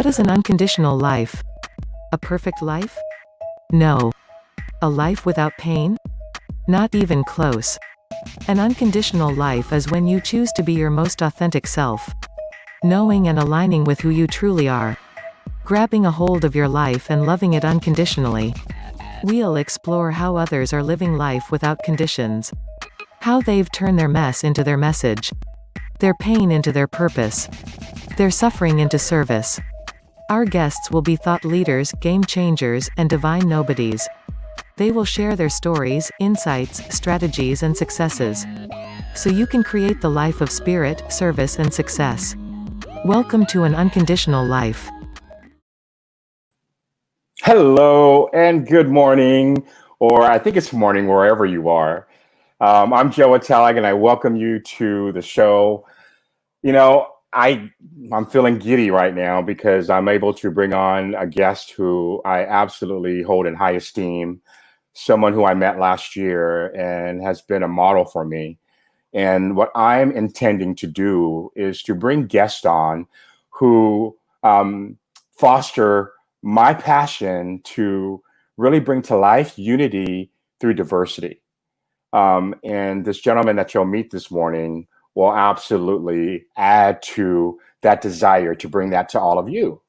What is an unconditional life? A perfect life? No. A life without pain? Not even close. An unconditional life is when you choose to be your most authentic self. Knowing and aligning with who you truly are. Grabbing a hold of your life and loving it unconditionally. We'll explore how others are living life without conditions. How they've turned their mess into their message. Their pain into their purpose. Their suffering into service. Our guests will be thought leaders, game changers, and divine nobodies. They will share their stories, insights, strategies, and successes. So you can create the life of spirit, service, and success. Welcome to an unconditional life. Hello and good morning, or I think it's morning wherever you are. I'm Joe Italic, and I welcome you to the show. You know, I'm feeling giddy right now because I'm able to bring on a guest who I absolutely hold in high esteem, someone who I met last year and has been a model for me. And what I'm intending to do is to bring guests on who foster my passion to really bring to life unity through diversity. And this gentleman that you'll meet this morning will absolutely add to that desire to bring that to all of you.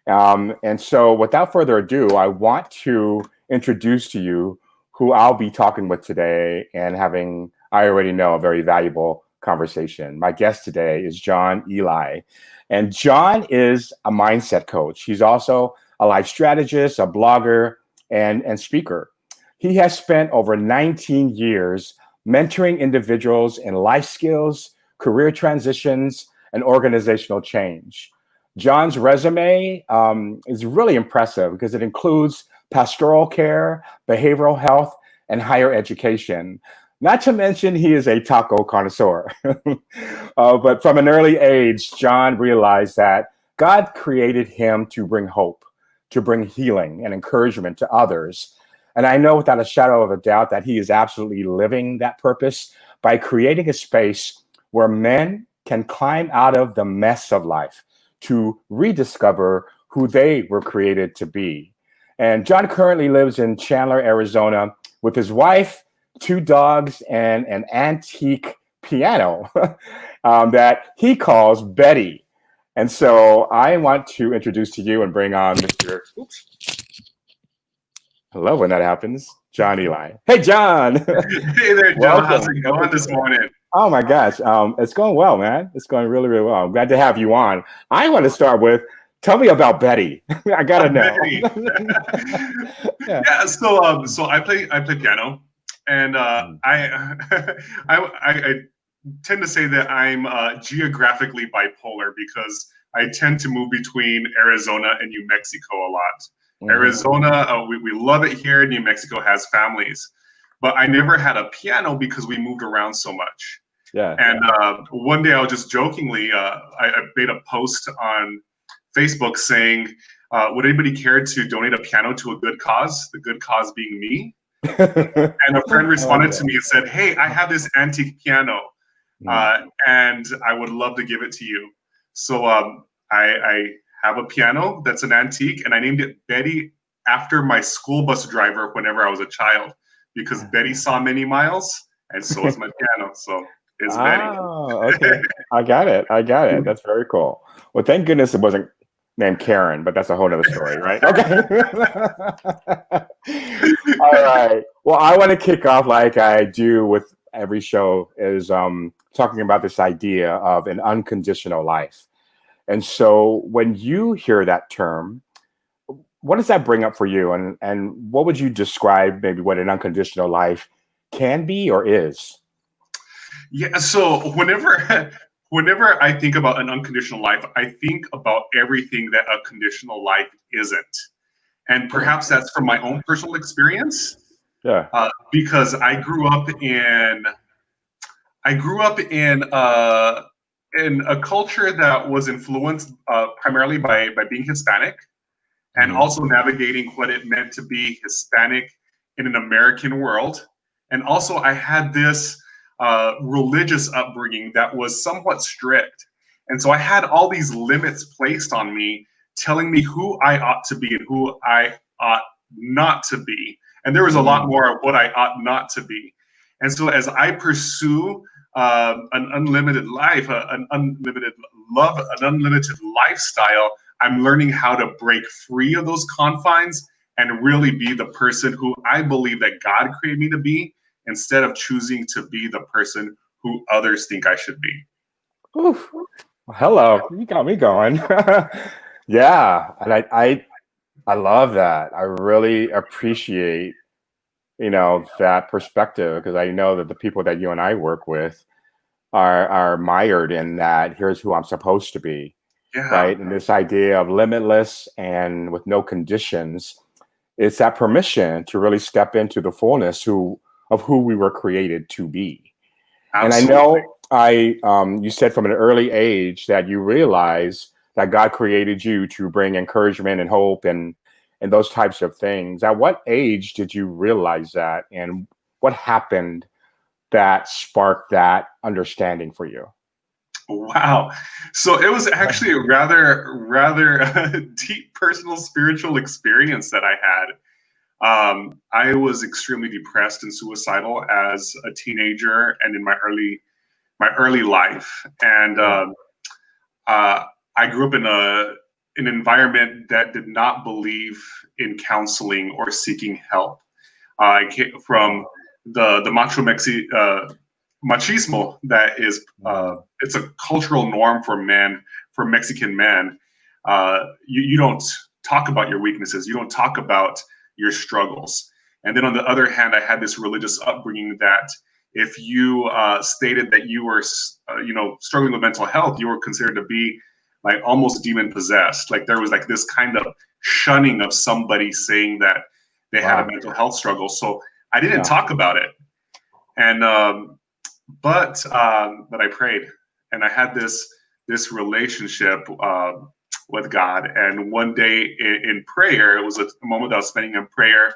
And so without further ado, I want to introduce to you who I'll be talking with today and having, I already know, a very valuable conversation. My guest today is John Eli. And John is a mindset coach. He's also a life strategist, a blogger, and speaker. He has spent over 19 years mentoring individuals in life skills, career transitions, and organizational change. John's resume is really impressive because it includes pastoral care, behavioral health, and higher education. Not to mention he is a taco connoisseur. But from an early age, John realized that God created him to bring hope, to bring healing and encouragement to others. And I know without a shadow of a doubt that he is absolutely living that purpose by creating a space where men can climb out of the mess of life to rediscover who they were created to be. And John currently lives in Chandler, Arizona, with his wife, 2 dogs, and an antique piano that he calls Betty. And so I want to introduce to you and bring on Mr. Oops. I love when that happens. John Eli. Hey, John. Hey there, John. How's it going this morning? Oh, my gosh. It's going well, man. It's going really, really well. I'm glad to have you on. I want to start with, tell me about Betty. I got to know. Yeah, so I play piano, and I tend to say that I'm geographically bipolar because I tend to move between Arizona and New Mexico a lot. Arizona, we love it here. New Mexico has families, but I never had a piano because we moved around so much. Yeah. And one day I was just jokingly, I made a post on Facebook saying, would anybody care to donate a piano to a good cause? The good cause being me. And a friend responded to me and said, hey, I have this antique piano and I would love to give it to you. So I have a piano that's an antique, and I named it Betty after my school bus driver whenever I was a child, because Betty saw many miles, and so is my piano. So it's Betty. Oh, okay. I got it. That's very cool. Well, thank goodness it wasn't named Karen, but that's a whole other story, right? Okay. All right. Well, I want to kick off like I do with every show is talking about this idea of an unconditional life. And so when you hear that term, what does that bring up for you? And what would you describe maybe what an unconditional life can be or is? Yeah, so whenever I think about an unconditional life, I think about everything that a conditional life isn't. And perhaps that's from my own personal experience. Yeah. Because I grew up in a culture that was influenced primarily by being Hispanic, and also navigating what it meant to be Hispanic in an American world. And also I had this religious upbringing that was somewhat strict. And so I had all these limits placed on me telling me who I ought to be and who I ought not to be. And there was a lot more of what I ought not to be. And so as I pursue an unlimited life, an unlimited love, an unlimited lifestyle, I'm learning how to break free of those confines and really be the person who I believe that God created me to be, instead of choosing to be the person who others think I should be. Oof. Hello, you got me going. Yeah, and I love that. I really appreciate, that perspective, because I know that the people that you and I work with are mired in that. Here's who I'm supposed to be, Yeah. right? And this idea of limitless and with no conditions, it's that permission to really step into the fullness of who we were created to be. And I Absolutely. know you said from an early age that you realize that God created you to bring encouragement and hope and those types of things. At what age did you realize that, and what happened that sparked that understanding for you? Wow. So it was actually a rather deep personal spiritual experience that I had. I was extremely depressed and suicidal as a teenager and in my early life. And I grew up in an environment that did not believe in counseling or seeking help. I came from the machismo that is it's a cultural norm for men, for Mexican men. You don't talk about your weaknesses. You don't talk about your struggles. And then on the other hand, I had this religious upbringing that if you stated that you were, struggling with mental health, you were considered to be like almost demon possessed. Like there was like this kind of shunning of somebody saying that they had a mental health struggle. So I didn't talk about it. And but I prayed, and I had this relationship with God. And one day in prayer, it was a moment that I was spending in prayer.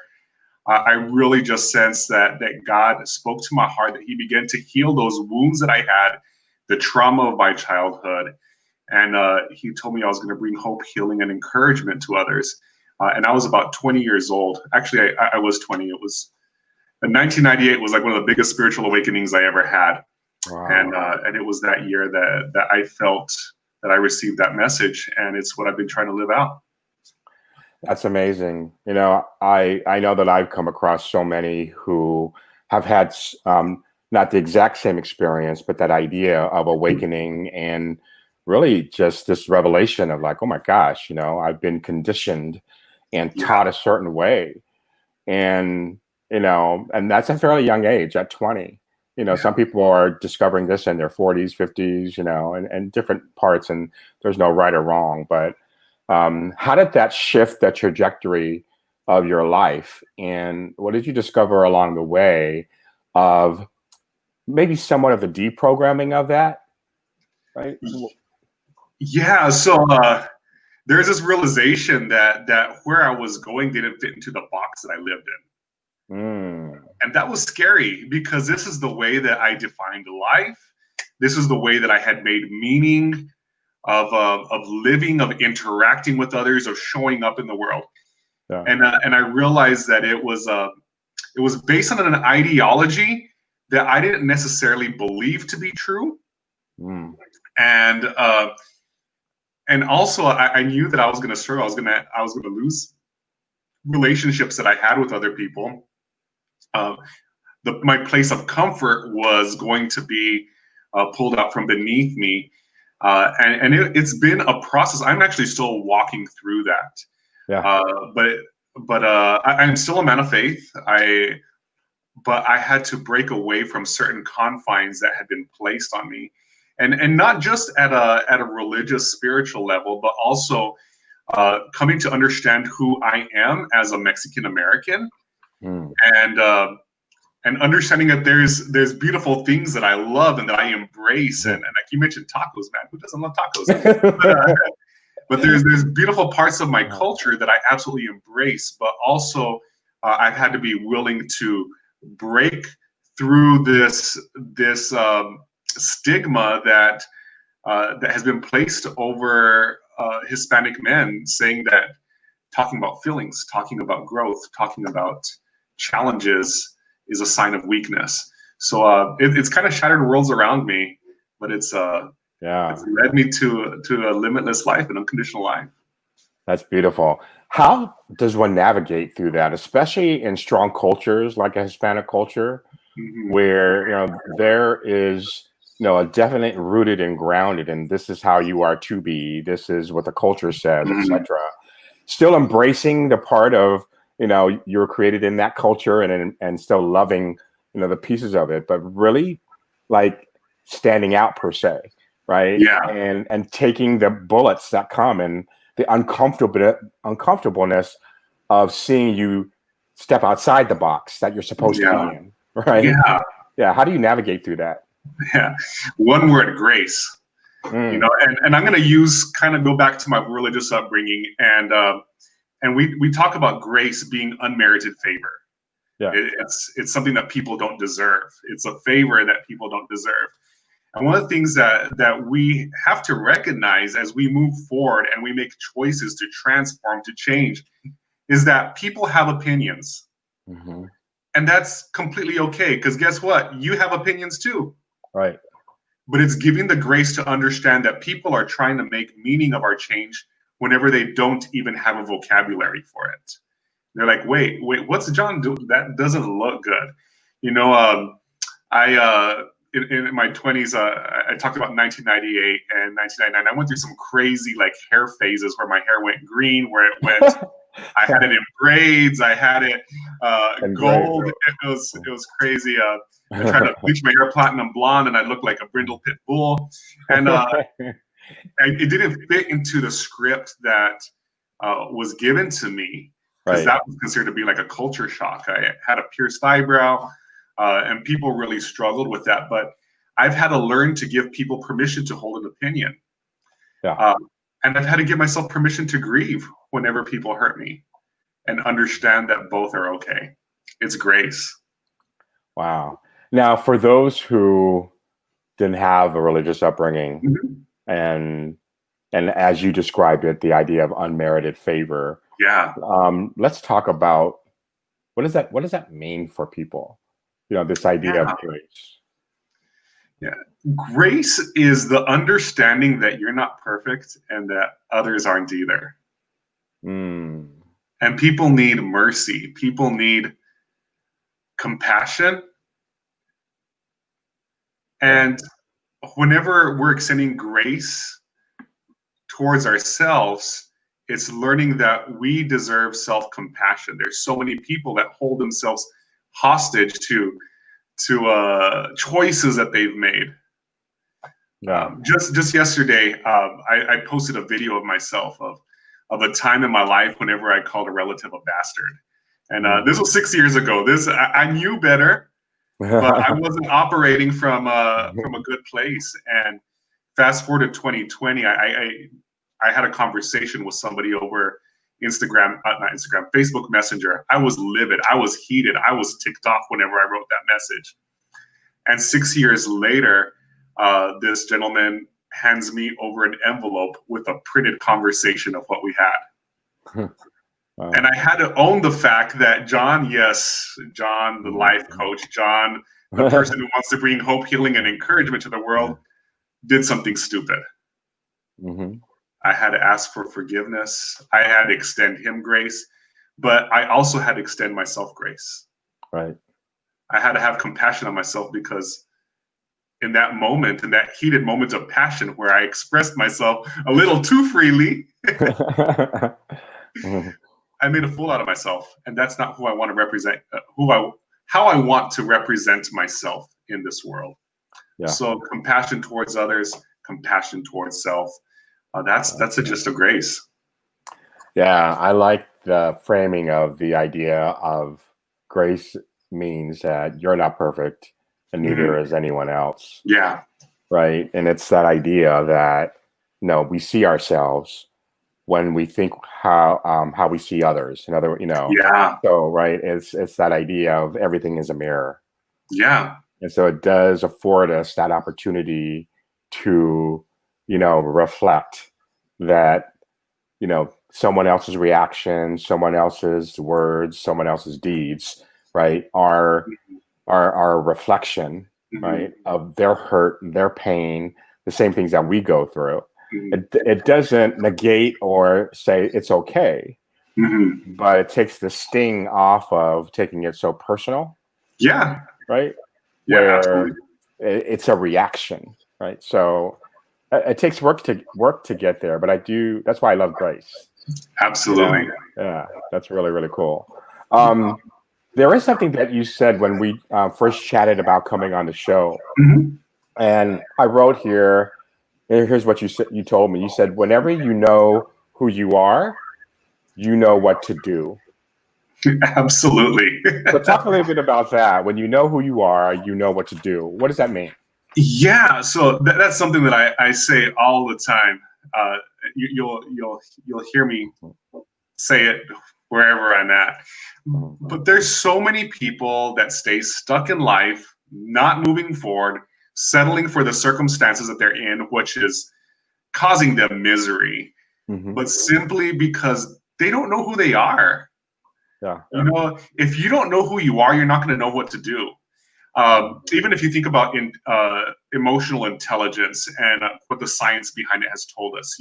I really just sensed that God spoke to my heart, that He began to heal those wounds that I had, the trauma of my childhood. And He told me I was going to bring hope, healing, and encouragement to others. And I was about 20 years old. Actually, I was 20. It was 1998 was like one of the biggest spiritual awakenings I ever had. Wow. And it was that year that I felt that I received that message, and it's what I've been trying to live out. That's amazing. I know that I've come across so many who have had not the exact same experience, but that idea of awakening and really just this revelation of like, oh my gosh, I've been conditioned and taught a certain way. And, and that's a fairly young age at 20. Some people are discovering this in their 40s, 50s, and different parts, and there's no right or wrong. But how did that shift the trajectory of your life? And what did you discover along the way of maybe somewhat of a deprogramming of that? Right? Yeah. So there's this realization that where I was going didn't fit into the box that I lived in. And that was scary, because this is the way that I defined life. This is the way that I had made meaning of living, of interacting with others, of showing up in the world. Yeah. And I realized that it was based on an ideology that I didn't necessarily believe to be true. And also I knew that I was going to struggle. I was going to lose relationships that I had with other people. My place of comfort was going to be pulled out from beneath me. And it's been a process. I'm actually still walking through that. Yeah. But I'm still a man of faith. But I had to break away from certain confines that had been placed on me, and not just at a religious, spiritual level, but also coming to understand who I am as a Mexican American, and understanding that there's beautiful things that I love and that I embrace. And like you mentioned, tacos, man, who doesn't love tacos? But there's beautiful parts of my culture that I absolutely embrace, but also I've had to be willing to break through this stigma that has been placed over Hispanic men saying that talking about feelings, talking about growth, talking about challenges is a sign of weakness. So it's kind of shattered worlds around me, but it's led me to a limitless life, an unconditional life. That's beautiful. How does one navigate through that, especially in strong cultures like a Hispanic culture, where there is a definite rooted and grounded, and this is how you are to be. This is what the culture says, etc. Still embracing the part of you're created in that culture, and still loving the pieces of it, but really like standing out per se, right? Yeah. And taking the bullets that come and the uncomfortableness of seeing you step outside the box that you're supposed to be in, right? Yeah. How do you navigate through that? Yeah. One word: grace. And I'm going to go back to my religious upbringing, and we talk about grace being unmerited favor. Yeah. It's something that people don't deserve. It's a favor that people don't deserve. And one of the things that we have to recognize as we move forward and we make choices to transform, to change, is that people have opinions. And that's completely okay, because guess what? You have opinions too. Right. But it's giving the grace to understand that people are trying to make meaning of our change whenever they don't even have a vocabulary for it. They're like, wait, what's John doing? That doesn't look good. In my 20s, I talked about 1998 and 1999. I went through some crazy hair phases where my hair went green, where it went. I had it in braids. I had it gold. It was crazy. I tried to bleach my hair platinum blonde, and I looked like a brindle pit bull. And it didn't fit into the script that was given to me, because that was considered to be like a culture shock. I had a pierced eyebrow. And people really struggled with that. But I've had to learn to give people permission to hold an opinion. Yeah. And I've had to give myself permission to grieve whenever people hurt me, and understand that both are okay. It's grace. Wow. Now, for those who didn't have a religious upbringing, and as you described it, the idea of unmerited favor. Yeah. Let's talk about what does that mean for people? This idea of grace. Yeah. Grace is the understanding that you're not perfect and that others aren't either. And people need mercy. People need compassion. And whenever we're extending grace towards ourselves, it's learning that we deserve self-compassion. There's so many people that hold themselves hostage to choices that they've made. Just yesterday, I posted a video of myself of a time in my life whenever I called a relative a bastard. And this was 6 years ago. I knew better, but I wasn't operating from a good place. And fast forward to 2020, I had a conversation with somebody over Facebook Messenger. I was livid. I was heated. I was ticked off whenever I wrote that message. And 6 years later, this gentleman hands me over an envelope with a printed conversation of what we had. Wow. And I had to own the fact that John, the life coach, John, the person who wants to bring hope, healing, and encouragement to the world, did something stupid. I had to ask for forgiveness. I had to extend him grace, but I also had to extend myself grace. Right. I had to have compassion on myself, because in that moment, in that heated moment of passion where I expressed myself a little too freely, I made a fool out of myself. And that's not who I want to represent, how I want to represent myself in this world. Yeah. So compassion towards others, compassion towards self. That's the gist of grace. Yeah, I like the framing of the idea of grace means that you're not perfect, and neither is anyone else. Yeah. Right. And it's that idea that we see ourselves when we think how we see others. In other, Yeah. So right, it's that idea of everything is a mirror. Yeah. And so it does afford us that opportunity to reflect that, someone else's reactions, someone else's words, someone else's deeds, right, are a reflection, right, of their hurt, their pain, the same things that we go through. It doesn't negate or say it's okay, but it takes the sting off of taking it so personal. Yeah. Right. Yeah, Where absolutely. it's a reaction, right? So it takes work to get there, but that's why I love grace. Absolutely. Yeah, that's really, really cool. There is something that you said when we first chatted about coming on the show, and I wrote here. Here's what you said. You told me. You said, "Whenever you know who you are, you know what to do." Absolutely. So talk a little bit about that. When you know who you are, you know what to do. What does that mean? Yeah, so that's something that I say all the time. You'll hear me say it wherever I'm at. But there's so many people that stay stuck in life, not moving forward, settling for the circumstances that they're in, which is causing them misery, but simply because they don't know who they are. Yeah. If you don't know who you are, you're not going to know what to do. Even if you think about emotional intelligence and what the science behind it has told us,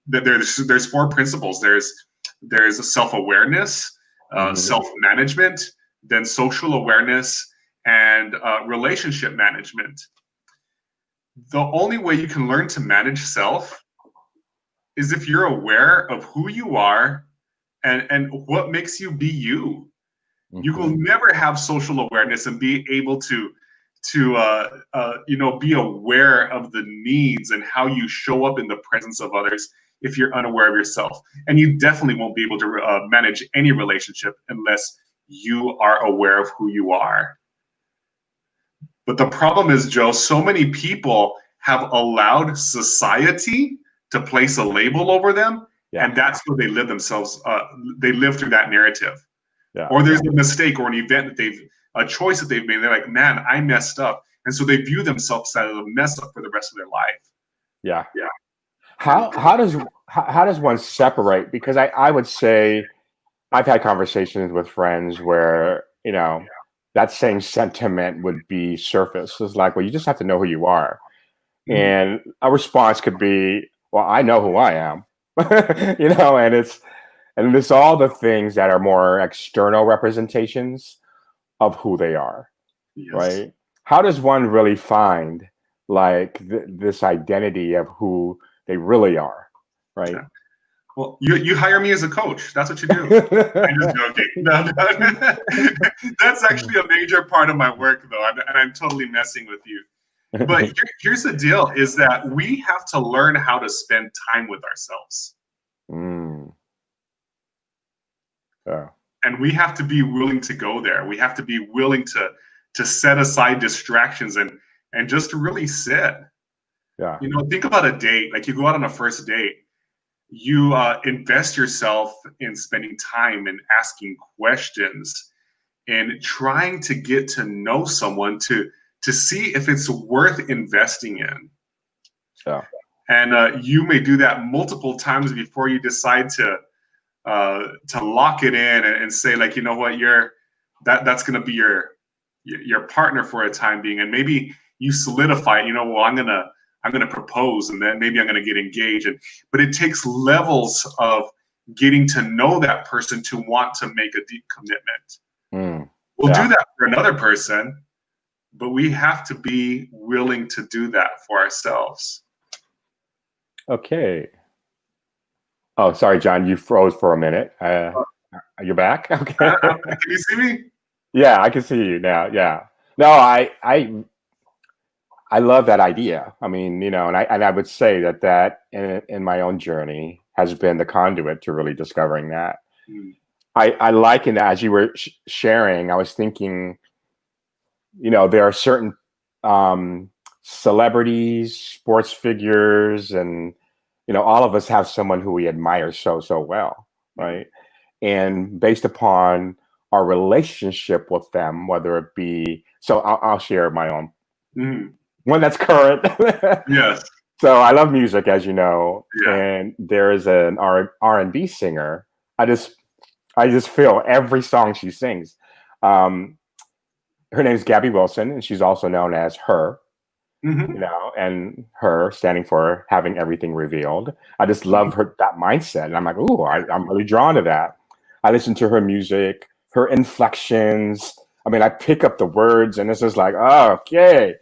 there's four principles. There's a self-awareness, self-management, then social awareness, and relationship management. The only way you can learn to manage self is if you're aware of who you are and what makes you be you. You will never have social awareness and be able to be aware of the needs and how you show up in the presence of others if you're unaware of yourself. And you definitely won't be able to manage any relationship unless you are aware of who you are. But the problem is, Joe, so many people have allowed society to place a label over them, and that's where they live themselves. They live through that narrative. Or there's a mistake or an event that a choice that they've made. They're like, man, I messed up. And so they view themselves as a mess up for the rest of their life. Yeah. How does one separate? Because I would say I've had conversations with friends where, that same sentiment would be surfaced. It's like, well, you just have to know who you are. And a response could be, well, I know who I am. And it's all the things that are more external representations of who they are, right? How does one really find like this identity of who they really are, right? Yeah. Well, you hire me as a coach. That's what you do. I'm just joking. No. That's actually a major part of my work, though, and I'm totally messing with you. But here's the deal: is that we have to learn how to spend time with ourselves. And we have to be willing to go there. We have to be willing to set aside distractions and just to really sit. Yeah. Think about a date. Like, you go out on a first date, you invest yourself in spending time and asking questions and trying to get to know someone to see if it's worth investing in. Yeah. And you may do that multiple times before you decide to lock it in and say, like, you know what, that's going to be your partner for a time being, and maybe you solidify it. Well, I'm gonna propose, and then maybe I'm gonna get engaged. But it takes levels of getting to know that person to want to make a deep commitment. We'll do that for another person, but we have to be willing to do that for ourselves. Okay. Oh, sorry, John, you froze for a minute. You're back? Okay. Can you see me? Yeah, I can see you now. Yeah. No, I love that idea. I mean, and I would say that in my own journey has been the conduit to really discovering that. I liken that as you were sharing. I was thinking, there are certain celebrities, sports figures, and all of us have someone who we admire so well, right? And based upon our relationship with them, whether it be, so I'll share my own one that's current. Yes. So I love music, as you know, Yeah. and there is an R&B singer. I just I just feel every song she sings. Um, Her name's Gabby Wilson, and she's also known as Her. Hmm. And Her standing for having everything revealed. I just love her that mindset, and I'm like, ooh, I'm really drawn to that. I listen to her music, her inflections. I mean, I pick up the words, and it's just like, oh, okay,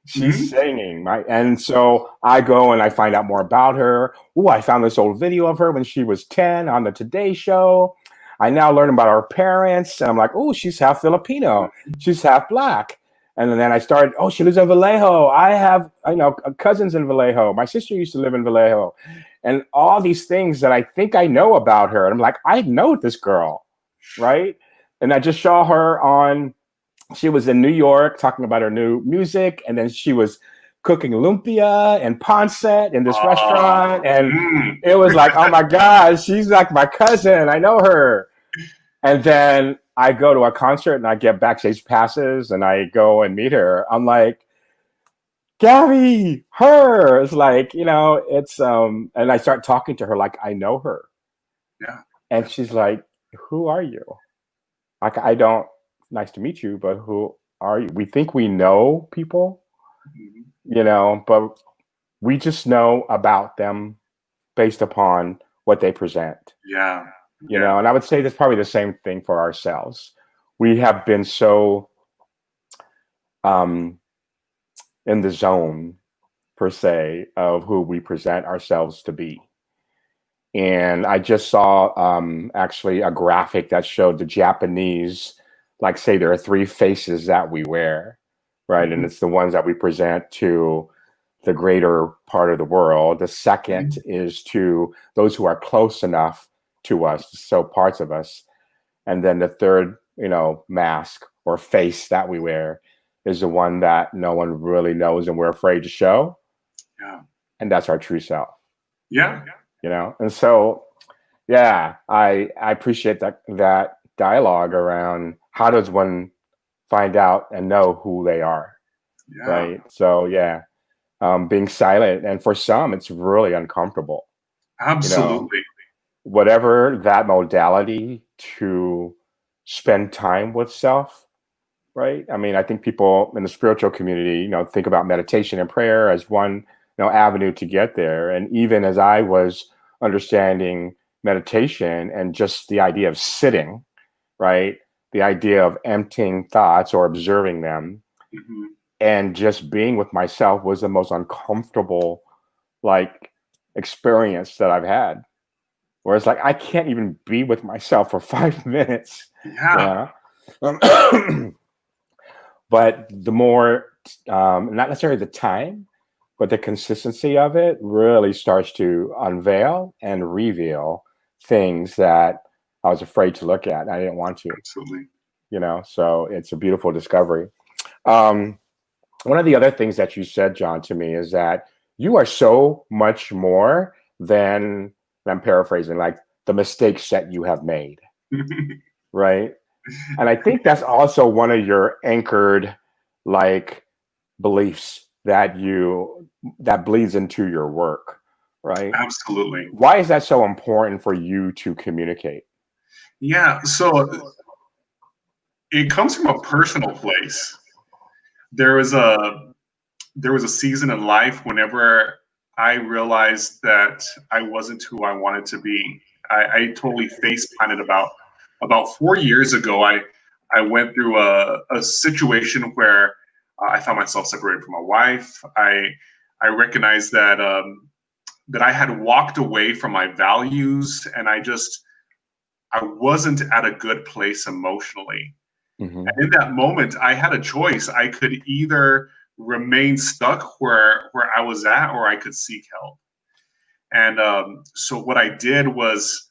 she's Hmm. singing, right? And so I go and I find out more about her. Ooh, I found this old video of her when she was 10 on the Today Show. I now learn about her parents, and I'm like, oh, she's half Filipino, she's half black. And then I started, oh, she lives in Vallejo. I know, cousins in Vallejo. My sister used to live in Vallejo. And all these things that I think I know about her. And I'm like, I know this girl, right? And I just saw her she was in New York talking about her new music. And then she was cooking lumpia and pancit in this restaurant. And Mm. it was like, oh my God, she's like my cousin. I know her. And then I go to a concert and I get backstage passes and I go and meet her. I'm like, Gabby, Her. It's like, and I start talking to her like I know her. Yeah. And she's like, who are you? Like, I don't, nice to meet you, but who are you? We think we know people, Mhm. but we just know about them based upon what they present. Yeah. Yeah. And I would say that's probably the same thing for ourselves. We have been so um, in the zone, per se, of who we present ourselves to be. And I just saw actually a graphic that showed the Japanese, like, say there are three faces that we wear, right? And Mhm. it's the ones that we present to the greater part of the world. The second Mhm. is to those who are close enough to us, so parts of us. And then the third, mask or face that we wear is the one that no one really knows and we're afraid to show. Yeah. And that's our true self, Yeah. And so, yeah, I appreciate that dialogue around how does one find out and know who they are, Yeah. right? So, yeah, being silent. And for some, it's really uncomfortable, you know, Absolutely. whatever that modality to spend time with self, right? I mean, I think people in the spiritual community, think about meditation and prayer as one, avenue to get there. And even as I was understanding meditation and just the idea of sitting, right? The idea of emptying thoughts or observing them Hmm. and just being with myself was the most uncomfortable, like, experience that I've had. Where it's like I can't even be with myself for 5 minutes, you Yeah. know. But the more, not necessarily the time, but the consistency of it really starts to unveil and reveal things that I was afraid to look at. I didn't want to, Absolutely. So it's a beautiful discovery. Um, One of the other things that you said, John, to me is that you are so much more than, and I'm paraphrasing, like the mistakes that you have made, right? And I think that's also one of your anchored, like, beliefs that bleeds into your work, right? Absolutely. Why is that so important for you to communicate? Yeah. So it comes from a personal place. There was a there was a season in life whenever I realized that I wasn't who I wanted to be. I totally face planted about 4 years ago. I went through a situation where I found myself separated from my wife. I recognized that I had walked away from my values, and I wasn't at a good place emotionally. Hmm. And in that moment, I had a choice. I could either remain stuck where I was at, or I could seek help. And so what I did was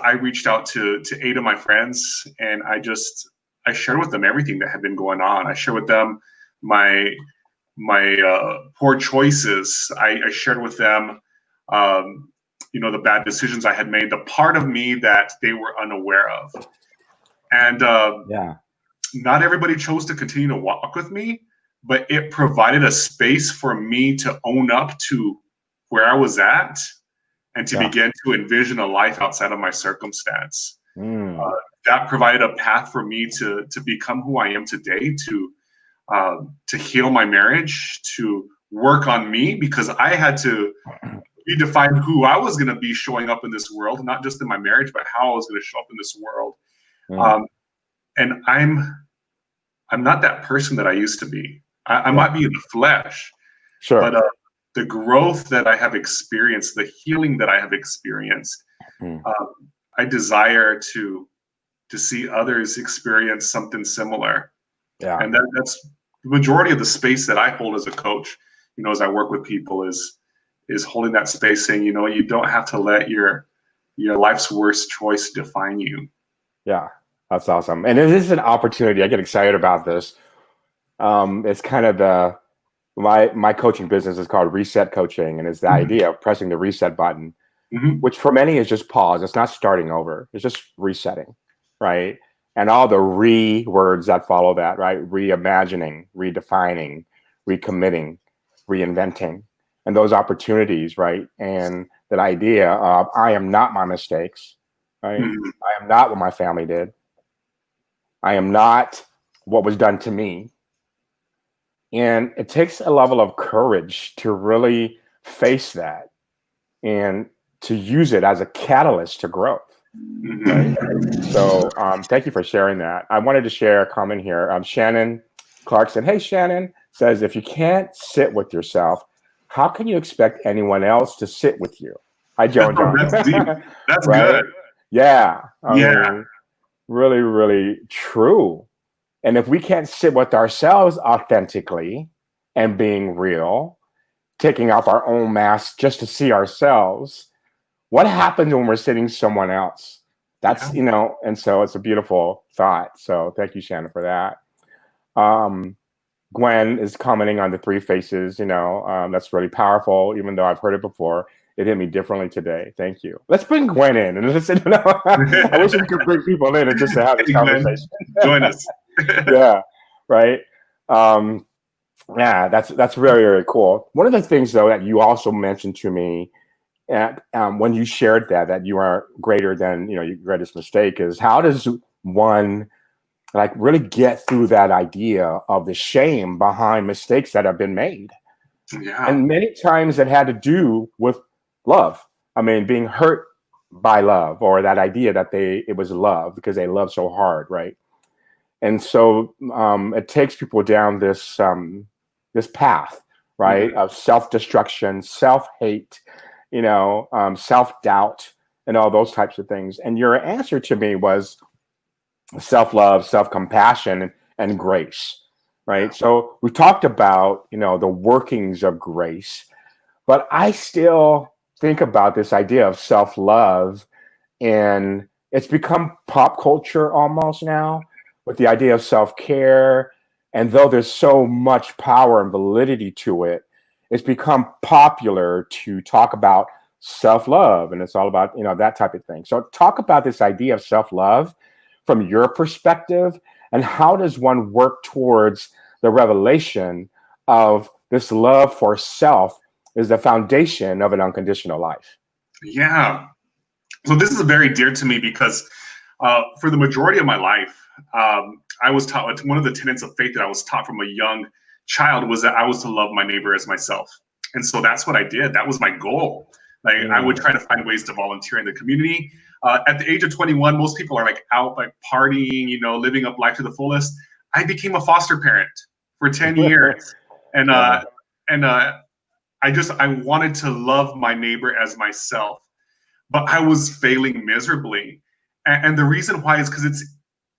I reached out to 8 of my friends, and I shared with them everything that had been going on. I shared with them my poor choices. I shared with them, the bad decisions I had made, the part of me that they were unaware of. And Yeah. not everybody chose to continue to walk with me, but it provided a space for me to own up to where I was at and to begin to envision a life outside of my circumstance. That provided a path for me to become who I am today, to heal my marriage, to work on me, because I had to redefine who I was going to be showing up in this world, not just in my marriage, but how I was going to show up in this world. And I'm not that person that I used to be. I might be in the flesh, but the growth that I have experienced, the healing that I have experienced, I desire to see others experience something similar. And that's the majority of the space that I hold as a coach, you know, as I work with people, is holding that space, saying, you know, you don't have to let your life's worst choice define you. Yeah, that's awesome. And it is an opportunity. I get excited about this. It's kind of my coaching business is called Reset Coaching, and it's the idea of pressing the reset button, which for many is just pause. It's not starting over. It's just resetting, right? And all the words that follow that, right? Reimagining, redefining, recommitting, reinventing, and those opportunities, right? And that idea of I am not my mistakes, right? I am not what my family did. I am not what was done to me. And it takes a level of courage to really face that and to use it as a catalyst to growth. Right? So thank you for sharing that. I wanted to share a comment here. Shannon Clarkson, hey Shannon, says, if you can't sit with yourself, how can you expect anyone else to sit with you? Hi, Joe and John. That's deep. That's right? good. Yeah. I mean, really, really true. And if we can't sit with ourselves authentically and being real, taking off our own mask just to see ourselves, what happens when we're sitting someone else? That's, you know, and so it's a beautiful thought. So thank you, Shannon, for that. Gwen is commenting on the three faces, you know, that's really powerful, even though I've heard it before. It hit me differently today. Thank you. Let's bring Gwen in. And listen, you know, I wish we could bring people in and just to have this conversation. Join us. Yeah, right. Yeah, that's very, very cool. One of the things, though, that you also mentioned to me when you shared that you are greater than, you know, your greatest mistake, is how does one like really get through that idea of the shame behind mistakes that have been made? And many times it had to do with love. I mean, being hurt by love, or that idea that it was love because they love so hard, right? And so it takes people down this this path, right, of self-destruction, self-hate, you know, self-doubt, and all those types of things. And your answer to me was self-love, self-compassion, and grace, right? So we talked about, you know, the workings of grace, but I still think about this idea of self-love, and it's become pop culture almost now, with the idea of self-care. And though there's so much power and validity to it, it's become popular to talk about self-love, and it's all about, you know, that type of thing. So talk about this idea of self-love from your perspective, and how does one work towards the revelation of this love for self is the foundation of an unconditional life? Yeah. So this is very dear to me because for the majority of my life, I was taught, one of the tenets of faith that I was taught from a young child was that I was to love my neighbor as myself. And so that's what I did. That was my goal. Like I would try to find ways to volunteer in the community. At the age of 21, most people are like out, like partying, you know, living up life to the fullest. I became a foster parent for 10 years. And I wanted to love my neighbor as myself, but I was failing miserably. And the reason why is because it's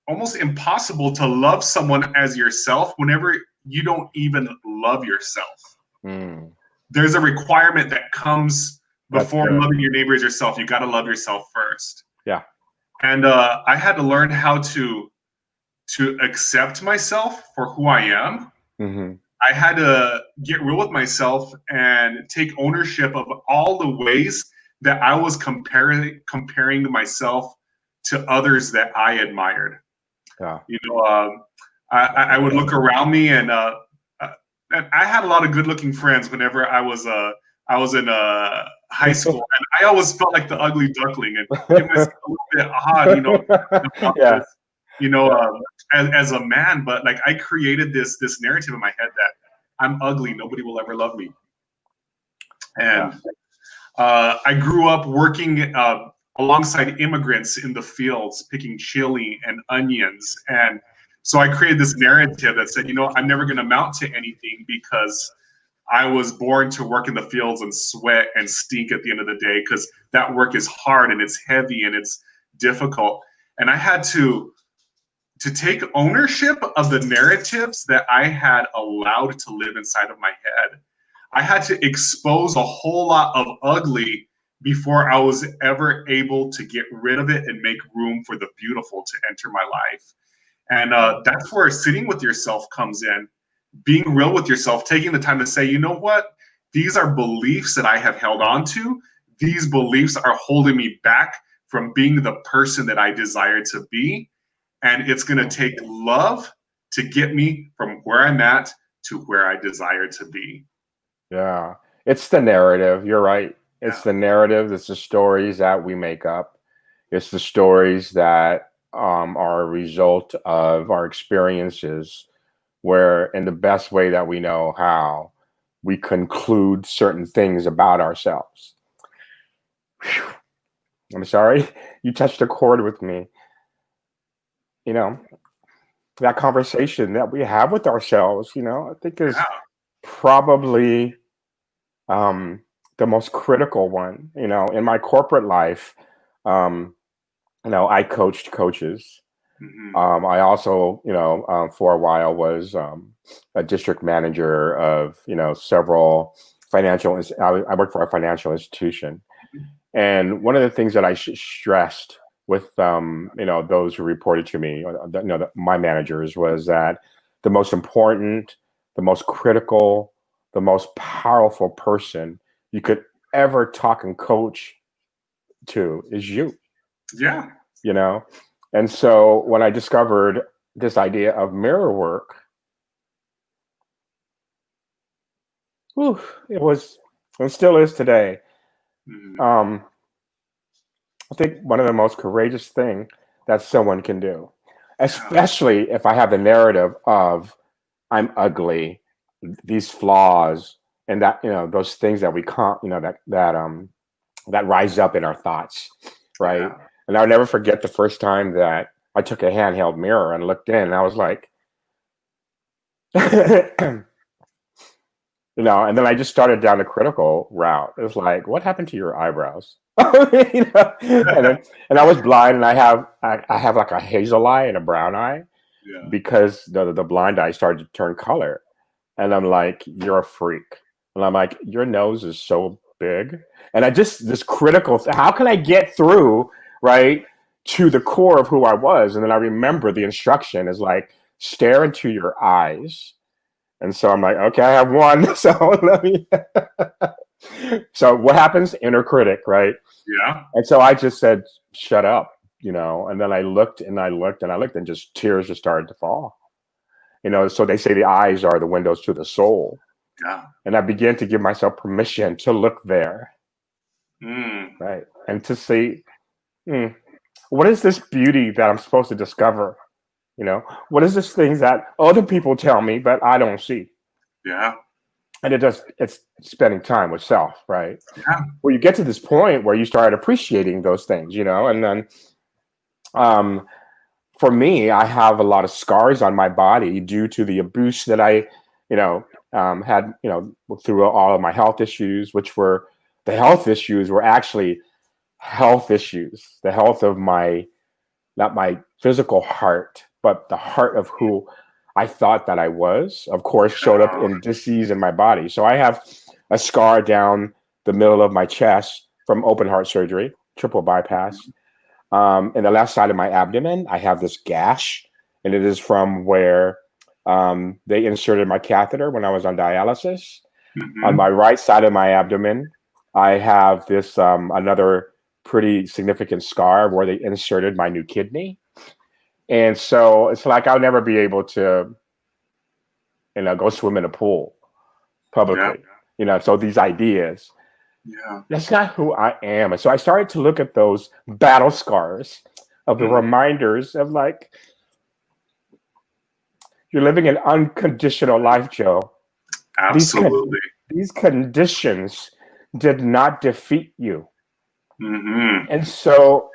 almost impossible to love someone as yourself whenever you don't even love yourself. There's a requirement that comes before loving your neighbor as yourself. You got to love yourself first. Yeah. And I had to learn how to accept myself for who I am. I had to get real with myself and take ownership of all the ways that I was comparing myself to others that I admired. You know, I would look around me, and and I had a lot of good-looking friends whenever I was in high school, and I always felt like the ugly duckling, and it was a little bit odd, about Yeah. this, as a man. But like I created this narrative in my head that I'm ugly, nobody will ever love me, Yeah. and I grew up working alongside immigrants in the fields, picking chili and onions. And so I created this narrative that said, I'm never going to amount to anything because I was born to work in the fields and sweat and stink at the end of the day, because that work is hard and it's heavy and it's difficult. And I had to take ownership of the narratives that I had allowed to live inside of my head. I had to expose a whole lot of ugly before I was ever able to get rid of it and make room for the beautiful to enter my life. And that's where sitting with yourself comes in, being real with yourself, taking the time to say, you know what? These are beliefs that I have held on to. These beliefs are holding me back from being the person that I desire to be. And it's going to take love to get me from where I'm at to where I desire to be. Yeah. It's the narrative. You're right. It's the narrative. It's the stories that we make up. It's the stories that are a result of our experiences, where, in the best way that we know how, we conclude certain things about ourselves. Whew. I'm sorry. You touched a chord with me. That conversation that we have with ourselves, I think is Yeah. probably the most critical one. In my corporate life, I coached coaches. I also, for a while was a district manager of, several I worked for a financial institution. And one of the things that I stressed with, those who reported to me, my managers, was that the most important, the most critical, the most powerful person you could ever talk and coach to is you. Yeah. And so when I discovered this idea of mirror work, it was, and still is today, I think one of the most courageous thing that someone can do, especially if I have the narrative of I'm ugly, these flaws, and that, those things that we can't, that rise up in our thoughts, right? Yeah. And I'll never forget the first time that I took a handheld mirror and looked in, and I was like, and then I just started down the critical route. It was like, what happened to your eyebrows? And I was blind, and I have like a hazel eye and a brown eye, because the blind eye started to turn color. And I'm like, you're a freak. And I'm like, your nose is so big. And this critical, how can I get through, right, to the core of who I was? And then I remember the instruction is like, stare into your eyes. And so I'm like, okay, I have one. So let me. So what happens? Inner critic, right? Yeah. And so I just said, shut up, and then I looked and I looked and I looked, and just tears just started to fall. So they say the eyes are the windows to the soul. Yeah. And I began to give myself permission to look there. Mm. Right. And to see, what is this beauty that I'm supposed to discover? What is this thing that other people tell me, but I don't see? Yeah. And it's spending time with self, right? Yeah. Well, you get to this point where you start appreciating those things, and then, for me, I have a lot of scars on my body due to the abuse that I, had, through all of my health issues, the health issues were actually health issues, the health of not my physical heart, but the heart of who I thought that I was, of course, showed up in disease in my body. So I have a scar down the middle of my chest from open heart surgery, triple bypass. In the left side of my abdomen, I have this gash, and it is from where they inserted my catheter when I was on dialysis. On my right side of my abdomen, I have this another pretty significant scar where they inserted my new kidney. And so it's like I'll never be able to, go swim in a pool, publicly. So these ideas, that's not who I am. And so I started to look at those battle scars of the reminders of like, you're living an unconditional life, Joe. Absolutely. These conditions did not defeat you. And so,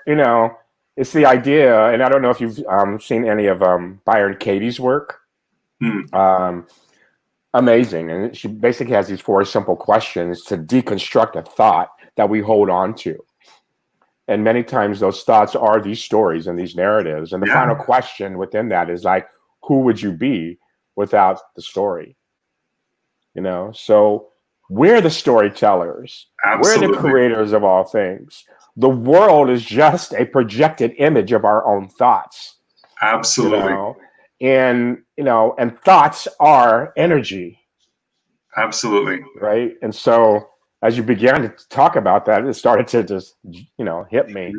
it's the idea, and I don't know if you've seen any of Byron Katie's work. Amazing. And she basically has these 4 simple questions to deconstruct a thought that we hold on to. And many times those thoughts are these stories and these narratives. And the final question within that is like, who would you be without the story? So we're the storytellers. Absolutely. We're the creators of all things. The world is just a projected image of our own thoughts. Absolutely. And thoughts are energy. Absolutely. Right. And so as you began to talk about that, it started to just, hit me.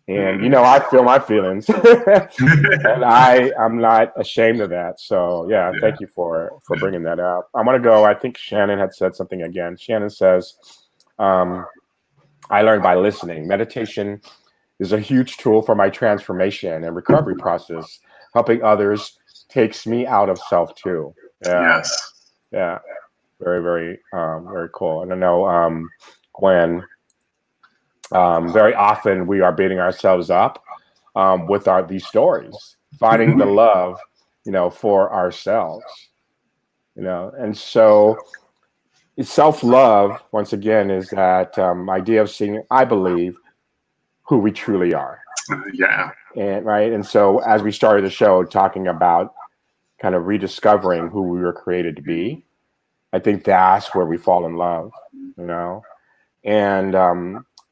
And, I feel my feelings and I'm not ashamed of that. So, thank you for bringing that up. I'm going to go. I think Shannon had said something again. Shannon says, I learned by listening. Meditation is a huge tool for my transformation and recovery process. Helping others takes me out of self too. Yes. Yeah. Very, very, very cool. And I know, Gwen, very often we are beating ourselves up with these stories, finding the love, for ourselves, and so self-love, once again, is that idea of seeing, I believe, who we truly are. And so as we started the show talking about kind of rediscovering who we were created to be, I think that's where we fall in love, and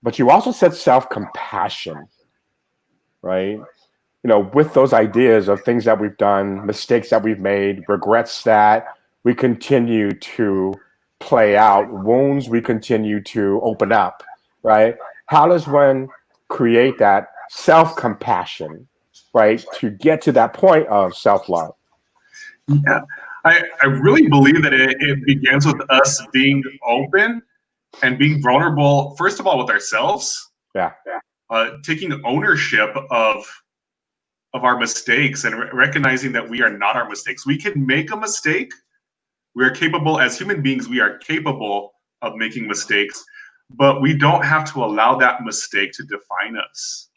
but you also said self-compassion, right? With those ideas of things that we've done, mistakes that we've made, regrets that we continue to play out, wounds we continue to open up, right? How does one create that self-compassion, right, to get to that point of self-love? Yeah, I really believe that it begins with us being open and being vulnerable, first of all, with ourselves. Taking ownership of our mistakes and recognizing that we are not our mistakes. We can make a mistake. We are capable, as human beings, we are capable of making mistakes, but we don't have to allow that mistake to define us.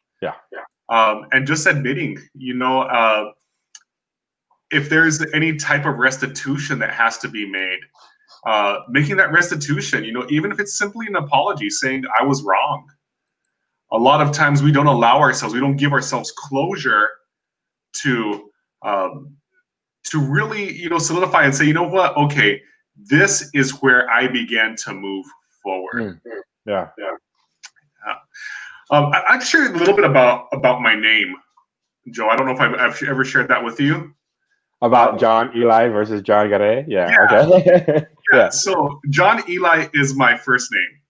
And just admitting, if there's any type of restitution that has to be made, making that restitution, even if it's simply an apology, saying I was wrong. A lot of times we don't allow ourselves, we don't give ourselves closure to really, solidify and say, you know what? Okay, this is where I began to move forward. I'd share a little bit about my name, Joe. I don't know if I've ever shared that with you. About John Eli versus John Gare? Okay. So John Eli is my first name.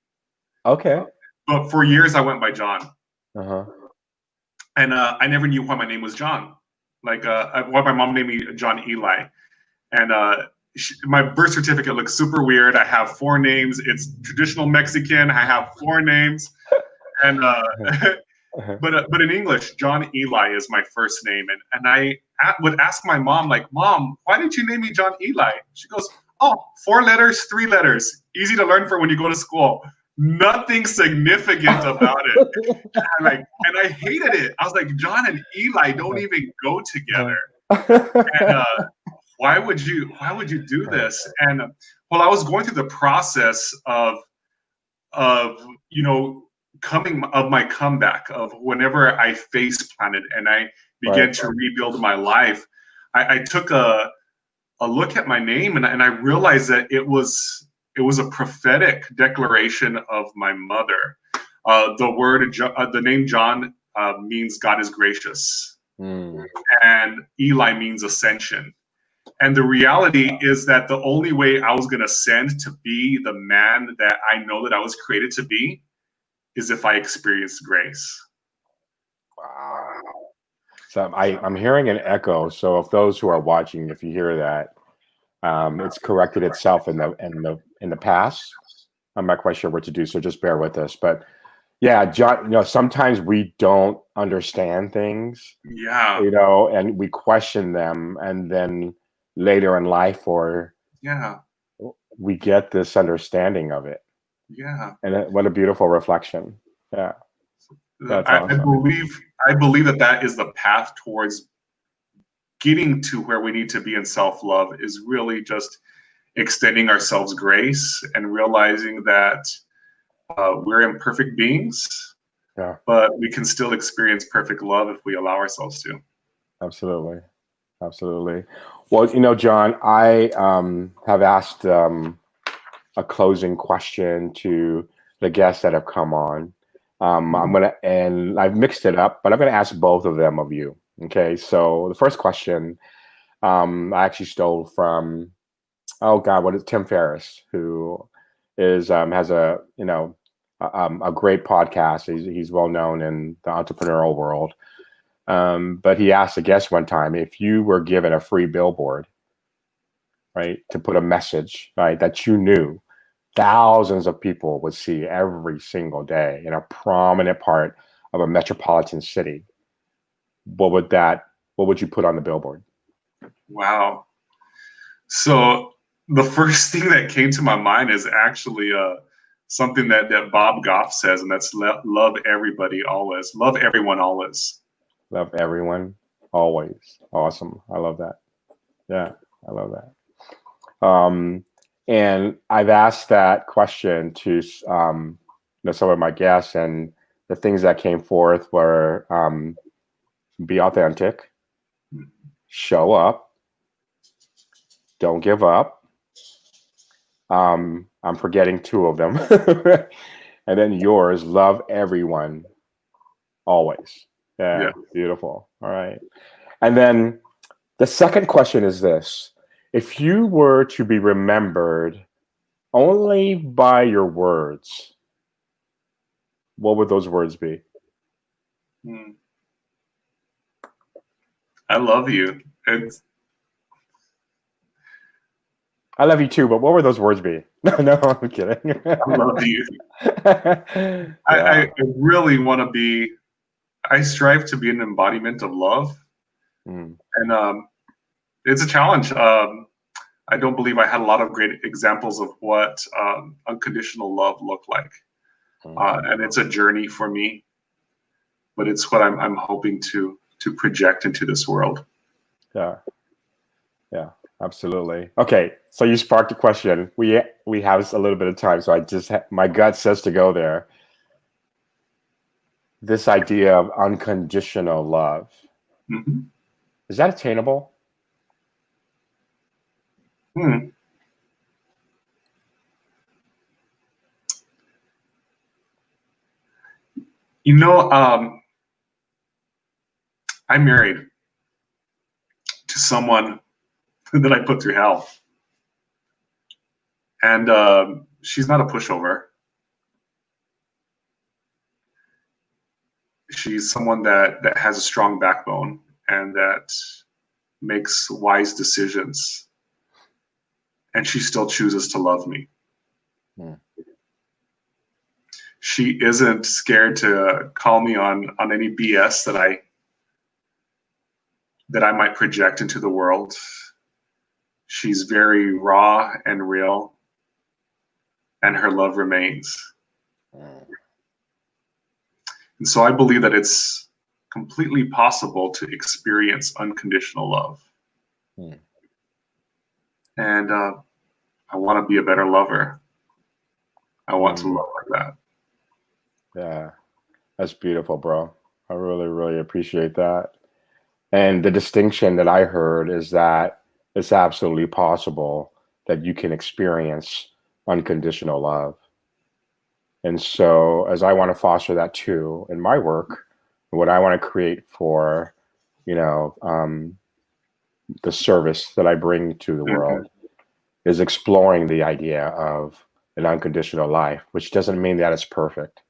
Okay. But for years I went by John. And I never knew why my name was John. Like why my mom named me John Eli. And my birth certificate looks super weird. I have 4 names. It's traditional Mexican. I have 4 names. And but in English, John Eli is my first name. And I would ask my mom, like, Mom, why did you name me John Eli? She goes, oh, 4 letters, 3 letters. Easy to learn for when you go to school. Nothing significant about it. And I hated it. I was like, John and Eli don't even go together. And why would you do this? And while I was going through the process of my comeback, of whenever I face planted and I began to rebuild my life, I took a look at my name and I realized that it was a prophetic declaration of my mother. The name John means God is gracious, and Eli means ascension. And the reality is that the only way I was going to ascend to be the man that I know that I was created to be is if I experienced grace. Wow. So I'm hearing an echo. So if those who are watching, if you hear that, It's corrected itself in the past. I'm not quite sure what to do, so just bear with us. But yeah, John, sometimes we don't understand things, Yeah. and we question them, and then later in life, or Yeah. we get this understanding of it. Yeah. And what a beautiful reflection. Yeah, that's I awesome. believe that is the path towards getting to where we need to be in self-love, is really just extending ourselves grace and realizing that we're imperfect beings, Yeah, but we can still experience perfect love if we allow ourselves to. absolutely. Absolutely. Well, John, I have asked a closing question to the guests that have come on. And I've mixed it up, but I'm gonna ask both of them of you. Okay. So the first question, I actually stole from, oh God, what is Tim Ferriss, who has a great podcast. He's well known in the entrepreneurial world. But he asked a guest one time, if you were given a free billboard, right, to put a message, right, that you knew thousands of people would see every single day in a prominent part of a metropolitan city, what would you put on the billboard? Wow. So the first thing that came to my mind is actually something that Bob Goff says, and that's love everybody always, love everyone always. Love everyone, always. Awesome. I love that. Yeah, I love that. And I've asked that question to some of my guests, and the things that came forth were be authentic, show up, don't give up. I'm forgetting two of them. And then yours, love everyone, always. Yeah, Yeah. beautiful. All right. And then the second question is this. If you were to be remembered only by your words, what would those words be? Hmm. I love you. It's, I love you too, but what would those words be? No, I'm kidding. I love you. Yeah. I really want to be, I strive to be an embodiment of love. Mm, And it's a challenge. I don't believe I had a lot of great examples of what unconditional love looked like. mm. And it's a journey for me, but it's what I'm hoping to project into this world. Yeah. Yeah, absolutely. Okay, so you sparked a question. We have a little bit of time, so my gut says to go there. This idea of unconditional love, Mm-hmm. is that attainable? Hmm. You know, I'm married to someone that I put through hell, and she's not a pushover. She's someone that has a strong backbone and that makes wise decisions, and she still chooses to love me. Hmm. She isn't scared to call me on any BS that I might project into the world. She's very raw and real, and her love remains. Hmm. And so I believe that it's completely possible to experience unconditional love. Hmm. And I want to be a better lover. I want to Hmm. love like that. Yeah, that's beautiful, bro. I really, really appreciate that. And the distinction that I heard is that it's absolutely possible that you can experience unconditional love. And so, as I want to foster that too in my work, what I want to create for, you know, the service that I bring to the Mm-hmm. world is exploring the idea of an unconditional life, which doesn't mean that it's perfect,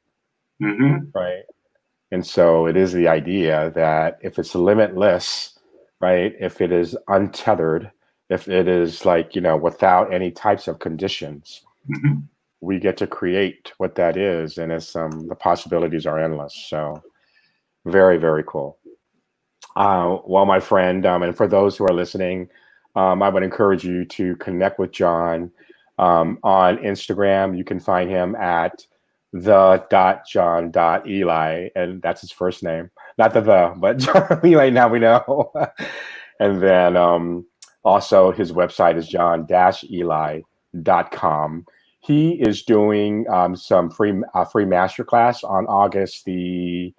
Mm-hmm. right? And so it is the idea that if it's limitless, right, if it is untethered if it is like, without any types of conditions, Mhm. we get to create what that is. And the possibilities are endless. So very, very cool. Well, my friend, and for those who are listening, I would encourage you to connect with John on Instagram. You can find him at the.john.eli, and that's his first name. Not but John Eli, now we know. And then also his website is john-eli.com. He is doing some free masterclass on August 9th.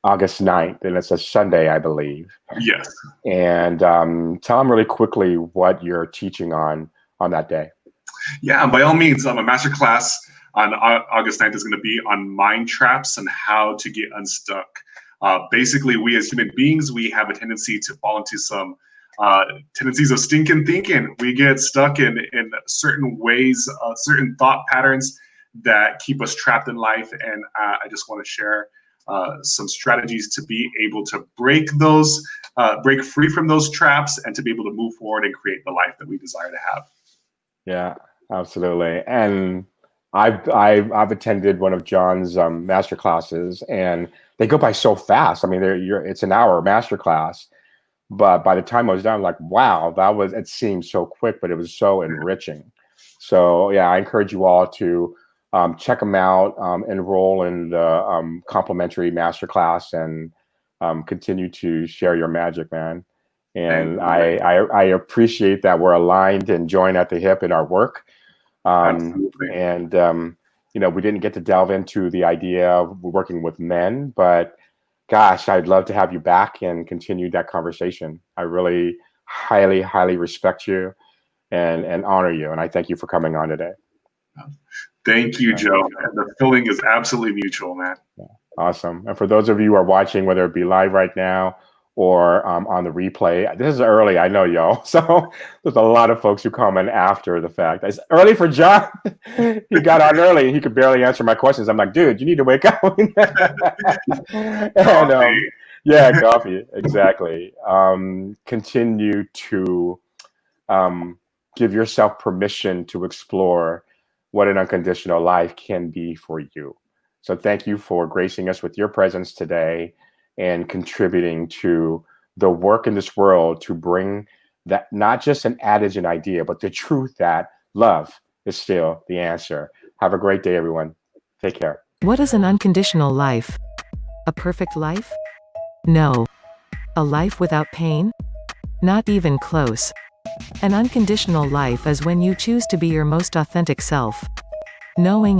August 9th, and it's a Sunday, I believe. Yes. And tell them really quickly what you're teaching on that day. Yeah, by all means, a masterclass on August 9th is going to be on mind traps and how to get unstuck. Basically, we as human beings, we have a tendency to fall into some tendencies of stinking thinking. We get stuck in certain ways, certain thought patterns that keep us trapped in life. And I just want to share some strategies to be able to break free from those traps and to be able to move forward and create the life that we desire to have. Yeah, absolutely. And I've attended one of John's master classes, and they go by so fast. I mean, it's an hour master class, but by the time I was done, I'm like, wow, it seemed so quick, but it was so enriching. So yeah, I encourage you all to check them out, enroll in the complimentary masterclass, and continue to share your magic, man. And I appreciate that we're aligned and joined at the hip in our work. And we didn't get to delve into the idea of working with men, but gosh, I'd love to have you back and continue that conversation. I really highly, highly respect you and honor you. And I thank you for coming on today. Thank you, Joe. And the feeling is absolutely mutual, man. Awesome. And for those of you who are watching, whether it be live right now or on the replay, this is early, I know, y'all. So there's a lot of folks who comment after the fact. It's early for John. He got on early and he could barely answer my questions. I'm like, dude, you need to wake up. And yeah, coffee, exactly. Continue to give yourself permission to explore what an unconditional life can be for you. So thank you for gracing us with your presence today and contributing to the work in this world to bring that, not just an adage and idea, but the truth that love is still the answer. Have a great day, everyone. Take care. What is an unconditional life? A perfect life? No. A life without pain? Not even close. An unconditional life is when you choose to be your most authentic self. Knowing and